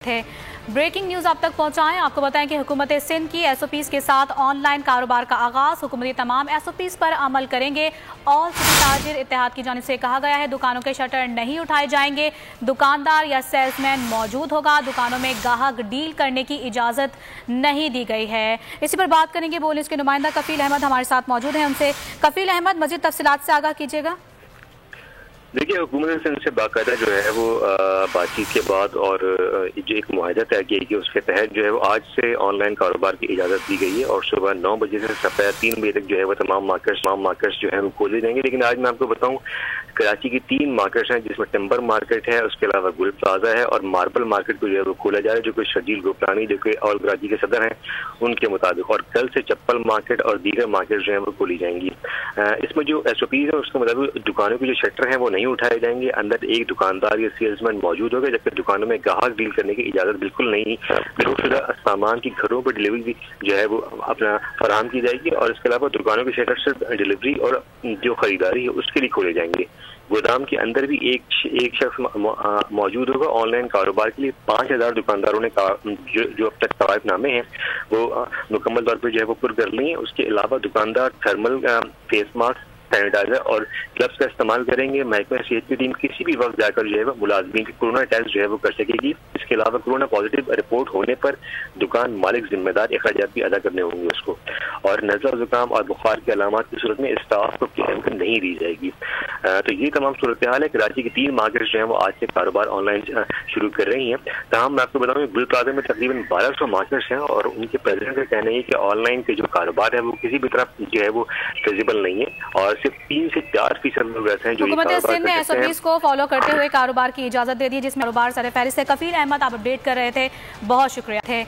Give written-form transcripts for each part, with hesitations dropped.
تھے breaking news آپ تک پہنچائیں۔ آپ کو بتائیں کہ حکومت سندھ کی ایس او پیز کے ساتھ آن لائن کاروبار کا آغاز۔ حکومتی تمام ایس او پیز پر عمل کریں گے۔ آل سٹی تاجر اتحاد کی جانب سے کہا گیا ہے دکانوں کے شٹر نہیں اٹھائے جائیں گے، دکاندار یا سیلز مین موجود ہوگا، دکانوں میں گاہک ڈیل کرنے کی اجازت نہیں دی گئی ہے۔ اسی پر بات کریں گے بولنس کے نمائندہ کفیل احمد ہمارے ساتھ موجود ہیں، ان سے کفیل احمد مزید تفصیلات سے آگاہ کیجیے گا۔ دیکھیے، حکومت سندھ سے باقاعدہ جو ہے وہ بات چیت کے بعد اور جو ایک معاہدہ طے کیا گیا اس کے تحت جو ہے وہ آج سے آن لائن کاروبار کی اجازت دی گئی ہے اور صبح 9 بجے سے دوپہر 3 بجے تک جو ہے وہ تمام مارکیٹس جو ہے وہ کھولے جائیں گے۔ لیکن آج میں آپ کو بتاؤں کراچی کی 3 مارکیٹس ہیں، جس میں ٹمبر مارکیٹ ہے، اس کے علاوہ گل پلازا ہے اور ماربل مارکیٹ کو جو ہے وہ کھولا جا رہا ہے، جو کہ شرجیل گوپلانی جو کہ آل کراچی کے صدر ہیں ان کے مطابق، اور کل سے چپل مارکیٹ اور دیگر مارکیٹ جو ہیں وہ کھولی جائیں گی۔ اس میں جو ایس او پیز ہے اس کے مطابق دکانوں کے جو شٹر ہیں وہ نہیں اٹھائے جائیں گے، اندر ایک دکاندار یا سیلز مین موجود ہوگا، جبکہ دکانوں میں گاہک ڈیل کرنے کی اجازت بالکل نہیں۔ ضرورت شدہ سامان کی گھروں پر ڈلیوری جو ہے وہ اپنا فراہم کی جائے گی، اور اس کے علاوہ دکانوں کے شٹر صرف ڈلیوری اور جو خریداری ہے اس کے لیے کھولے جائیں گے۔ گودام کے اندر بھی ایک شخص موجود ہوگا۔ آن لائن کاروبار کے لیے 5000 دکانداروں نے جو اب تک قواعد نامے ہیں وہ مکمل طور پر جو ہے وہ پر کر لی ہیں۔ اس کے علاوہ دکاندار تھرمل فیس ماسک، سینیٹائزر اور گلوز کا استعمال کریں گے۔ محکمہ صحت کی ٹیم کسی بھی وقت جا کر جو ہے وہ ملازمین کی کورونا ٹیسٹ جو ہے وہ کر سکے گی۔ اس کے علاوہ کورونا پازیٹیو رپورٹ ہونے پر دکان مالک ذمہ دار اخراجات بھی ادا کرنے ہوں گے اس کو، اور نزلہ زکام اور بخار کے علامات کی صورت میں اسٹاف کو کلینک نہیں دی جائے گی۔ تو یہ تمام صورتحال ہے۔ کراچی کی 3 مارکیٹس جو ہیں وہ آج سے کاروبار آن لائن شروع کر رہی ہیں۔ تاہم میں آپ کو بتاؤں گل پلازا میں تقریباً 1200 مارکیٹس ہیں، اور ان کے پریزیڈنٹ کا کہنا ہے کہ آن لائن کے جو کاروبار ہے وہ کسی بھی طرح جو ہے وہ فیزیبل نہیں ہے، اور صرف 3 سے 4% لوگ ایسے ہیں جو حکومت سندھ نے ایس او پیز کو فالو کرتے ہوئے کاروبار کی اجازت دے دی، جس میں کاروبار سر فہرست ہے۔ کفیل احمد آپ اپڈیٹ کر رہے تھے، بہت شکریہ تھے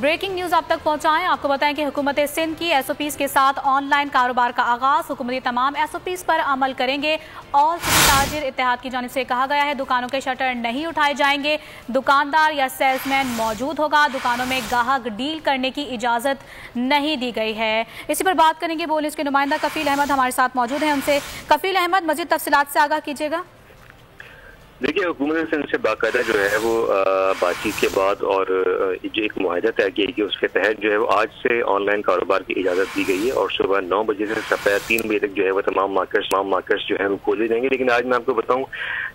بریکنگ نیوز آپ تک پہنچائیں۔ آپ کو بتائیں کہ حکومت سندھ کی ایس او پیز کے ساتھ آن لائن کاروبار کا آغاز۔ حکومتی تمام ایس او پیز پر عمل کریں گے۔ آل سٹی تاجر اتحاد کی جانب سے کہا گیا ہے دکانوں کے شٹر نہیں اٹھائے جائیں گے، دکاندار یا سیلز مین موجود ہوگا، دکانوں میں گاہک ڈیل کرنے کی اجازت نہیں دی گئی ہے۔ اسی پر بات کریں گے بولنس کے نمائندہ کفیل احمد ہمارے ساتھ موجود ہیں، ان سے کفیل احمد مزید تفصیلات سے آگاہ کیجیے گا۔ دیکھیے، حکومت سندھ سے باقاعدہ جو ہے وہ بات چیت کے بعد اور جو ایک معاہدہ طے کیا گیا اس کے تحت جو ہے وہ آج سے آن لائن کاروبار کی اجازت دی گئی ہے، اور صبح 9 بجے سے دوپہر 3 بجے تک جو ہے وہ تمام مارکیٹس جو ہے وہ کھولے جائیں گے۔ لیکن آج میں آپ کو بتاؤں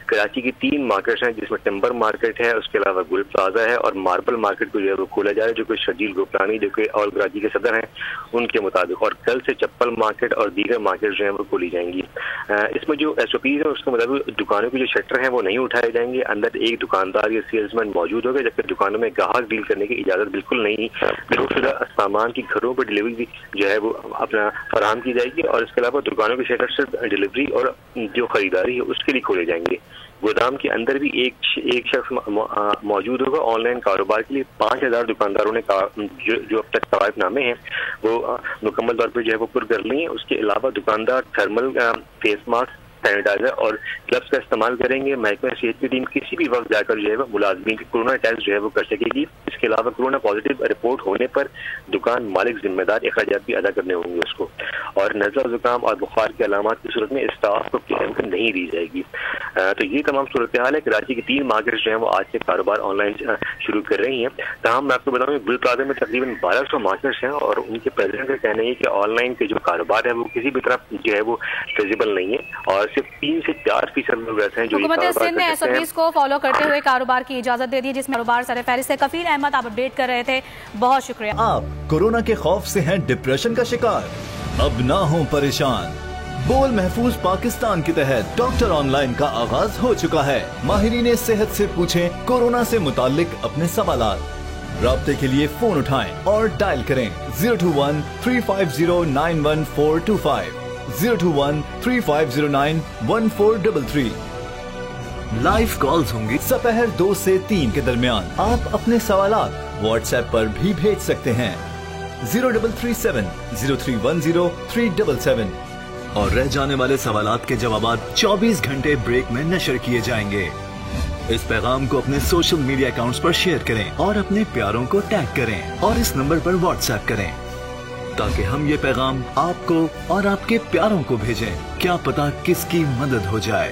کراچی کی 3 مارکیٹس ہیں، جس میں ٹمبر مارکیٹ ہے، اس کے علاوہ گل پلازا ہے اور ماربل مارکیٹ کو جو ہے وہ کھولا جا رہا ہے، جو کہ شرجیل گوپلانی جو کہ آل کراچی کے صدر ہیں ان کے مطابق، اور کل سے چپل مارکیٹ اور دیگر مارکیٹ جو ہیں وہ کھولی جائیں گی۔ اس میں جو ایس او پیز ہے اس کے مطابق دکانوں کے جو شٹر ہیں وہ نہیں اٹھائے جائیں گے، اندر ایک دکاندار یا سیلز مین موجود ہوگا، جبکہ دکانوں میں گاہک ڈیل کرنے کی اجازت بالکل نہیں۔ ضرورت شدہ سامان کی گھروں پر ڈلیوری جو ہے وہ اپنا فراہم کی جائے گی، اور اس کے علاوہ دکانوں کے شٹر صرف ڈلیوری اور جو خریداری ہے اس کے لیے کھولے جائیں گے۔ گودام کے اندر بھی ایک شخص موجود ہوگا۔ آن لائن کاروبار کے لیے 5000 دکانداروں نے جو اب تک قواعد نامے ہیں وہ مکمل طور پر جو ہے وہ پر کر لی ہیں۔ اس کے علاوہ دکاندار تھرمل فیس ماسک، سینیٹائزر اور گلوز کا استعمال کریں گے۔ محکمہ صحت کی ٹیم کسی بھی وقت جا کر جو ہے وہ ملازمین کی کورونا ٹیسٹ جو ہے وہ کر سکے گی۔ اس کے علاوہ کورونا پازیٹیو رپورٹ ہونے پر دکان مالک ذمہ دار اخراجات بھی ادا کرنے ہوں گے اس کو، اور نزلہ زکام اور بخار کے علامات کی صورت میں اسٹاف کو کلینک نہیں دی جائے گی۔ تو یہ تمام صورتحال ہے۔ کراچی کی 3 مارکیٹس جو ہیں وہ آج سے کاروبار آن لائن شروع کر رہی ہیں۔ تاہم میں آپ کو بتاؤں گل پلازا میں تقریباً 1200 مارکیٹس ہیں، اور ان کے پریزیڈنٹ کا کہنا ہے کہ آن لائن کے جو کاروبار ہے وہ کسی بھی طرح جو ہے وہ فیزیبل نہیں ہے، اور صرف 3 سے 4% لوگ ایسے ہیں جو حکومت سندھ نے ایس او پیز کو فالو کرتے ہوئے کاروبار کی اجازت دے دی، جس میں کاروبار سر فہرست ہے۔ کفیل احمد آپ اپڈیٹ کر رہے تھے، بہت شکریہ۔ آپ کورونا کے خوف سے ہیں ڈپریشن کا شکار؟ اب نہ ہوں پریشان۔ بول محفوظ پاکستان کے تحت ڈاکٹر آن لائن کا آغاز ہو چکا ہے۔ ماہرین صحت سے پوچھیں کورونا سے متعلق اپنے سوالات۔ رابطے کے لیے فون اٹھائیں اور ڈائل کریں 021-350-91425 021-3509-1433۔ لائیو کالز ہوں گی دوپہر 2 سے 3 کے درمیان۔ آپ اپنے سوالات واٹس ایپ پر بھی بھیج سکتے ہیں 0337-0310-377، اور رہ جانے والے سوالات کے جوابات 24 گھنٹے بریک میں نشر کیے جائیں گے۔ اس پیغام کو اپنے سوشل میڈیا اکاؤنٹس پر شیئر کریں اور اپنے پیاروں کو ٹیگ کریں، اور اس نمبر پر واٹس ایپ کریں تاکہ ہم یہ پیغام آپ کو اور آپ کے پیاروں کو بھیجیں۔ کیا پتا کس کی مدد ہو جائے۔